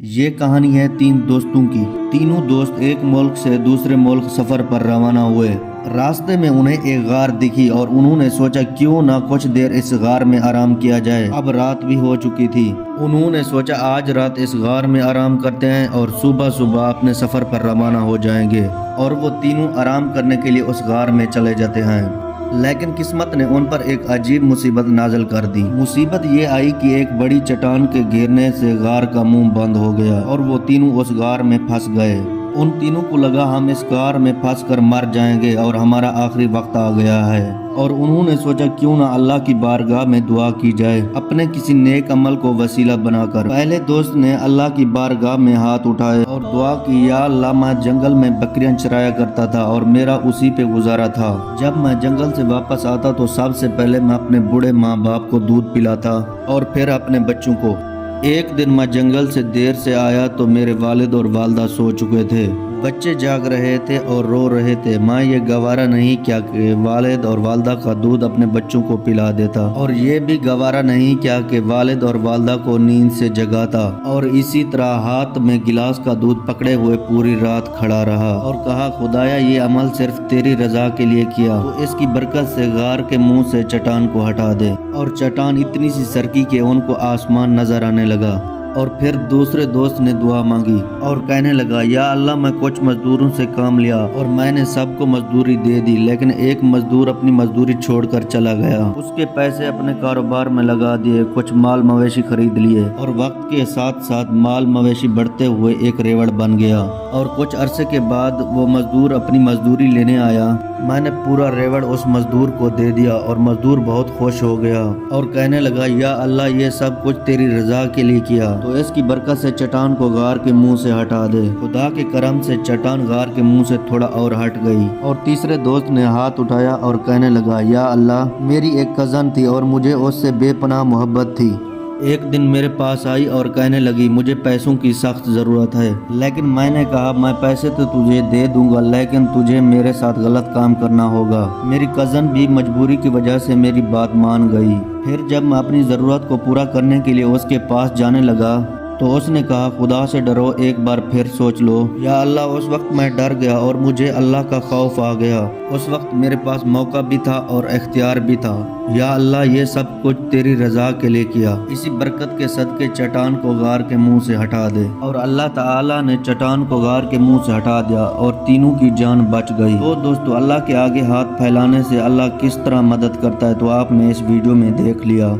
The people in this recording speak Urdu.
یہ کہانی ہے تین دوستوں کی۔ تینوں دوست ایک ملک سے دوسرے ملک سفر پر روانہ ہوئے۔ راستے میں انہیں ایک غار دکھی اور انہوں نے سوچا کیوں نہ کچھ دیر اس غار میں آرام کیا جائے۔ اب رات بھی ہو چکی تھی۔ انہوں نے سوچا آج رات اس غار میں آرام کرتے ہیں اور صبح صبح اپنے سفر پر روانہ ہو جائیں گے۔ اور وہ تینوں آرام کرنے کے لیے اس غار میں چلے جاتے ہیں۔ لیکن قسمت نے ان پر ایک عجیب مصیبت نازل کر دی۔ مصیبت یہ آئی کہ ایک بڑی چٹان کے گرنے سے غار کا منہ بند ہو گیا اور وہ تینوں اس غار میں پھنس گئے۔ ان تینوں کو لگا ہم اس غار میں پھنس کر مر جائیں گے اور ہمارا آخری وقت آ گیا ہے۔ اور انہوں نے سوچا کیوں نہ اللہ کی بارگاہ میں دعا کی جائے اپنے کسی نیک عمل کو وسیلہ بنا کر۔ پہلے دوست نے اللہ کی بارگاہ میں ہاتھ اٹھائے اور دعا کی، یا اللہ میں جنگل میں بکریاں چرایا کرتا تھا اور میرا اسی پہ گزارا تھا۔ جب میں جنگل سے واپس آتا تو سب سے پہلے میں اپنے بوڑھے ماں باپ کو دودھ پلاتا اور پھر اپنے بچوں کو۔ ایک دن میں جنگل سے دیر سے آیا تو میرے والد اور والدہ سو چکے تھے۔ بچے جاگ رہے تھے اور رو رہے تھے۔ میں یہ گوارا نہیں کیا کہ والد اور والدہ کا دودھ اپنے بچوں کو پلا دیتا، اور یہ بھی گوارا نہیں کیا کہ والد اور والدہ کو نیند سے جگاتا، اور اسی طرح ہاتھ میں گلاس کا دودھ پکڑے ہوئے پوری رات کھڑا رہا اور کہا خدایا یہ عمل صرف تیری رضا کے لیے کیا تو اس کی برکت سے غار کے منہ سے چٹان کو ہٹا دے۔ اور چٹان اتنی سی سرکی کہ ان کو آسمان نظر آنے لگا۔ اور پھر دوسرے دوست نے دعا مانگی اور کہنے لگا، یا اللہ میں کچھ مزدوروں سے کام لیا اور میں نے سب کو مزدوری دے دی، لیکن ایک مزدور اپنی مزدوری چھوڑ کر چلا گیا۔ اس کے پیسے اپنے کاروبار میں لگا دیے، کچھ مال مویشی خرید لیے اور وقت کے ساتھ ساتھ مال مویشی بڑھتے ہوئے ایک ریوڑ بن گیا۔ اور کچھ عرصے کے بعد وہ مزدور اپنی مزدوری لینے آیا۔ میں نے پورا ریوڑ اس مزدور کو دے دیا اور مزدور بہت خوش ہو گیا اور کہنے لگا، یا اللہ یہ سب کچھ تیری رضا کے لیے کیا تو اس کی برکت سے چٹان کو غار کے منہ سے ہٹا دے۔ خدا کے کرم سے چٹان غار کے منہ سے تھوڑا اور ہٹ گئی۔ اور تیسرے دوست نے ہاتھ اٹھایا اور کہنے لگا، یا اللہ میری ایک کزن تھی اور مجھے اس سے بے پناہ محبت تھی۔ ایک دن میرے پاس آئی اور کہنے لگی مجھے پیسوں کی سخت ضرورت ہے، لیکن میں نے کہا میں پیسے تو تجھے دے دوں گا لیکن تجھے میرے ساتھ غلط کام کرنا ہوگا۔ میری کزن بھی مجبوری کی وجہ سے میری بات مان گئی۔ پھر جب میں اپنی ضرورت کو پورا کرنے کے لیے اس کے پاس جانے لگا تو اس نے کہا خدا سے ڈرو، ایک بار پھر سوچ لو۔ یا اللہ اس وقت میں ڈر گیا اور مجھے اللہ کا خوف آ گیا۔ اس وقت میرے پاس موقع بھی تھا اور اختیار بھی تھا۔ یا اللہ یہ سب کچھ تیری رضا کے لیے کیا، اسی برکت کے صدقے چٹان کو غار کے منہ سے ہٹا دے۔ اور اللہ تعالیٰ نے چٹان کو غار کے منہ سے ہٹا دیا اور تینوں کی جان بچ گئی۔ تو دوستو اللہ کے آگے ہاتھ پھیلانے سے اللہ کس طرح مدد کرتا ہے تو آپ نے اس ویڈیو میں دیکھ لیا۔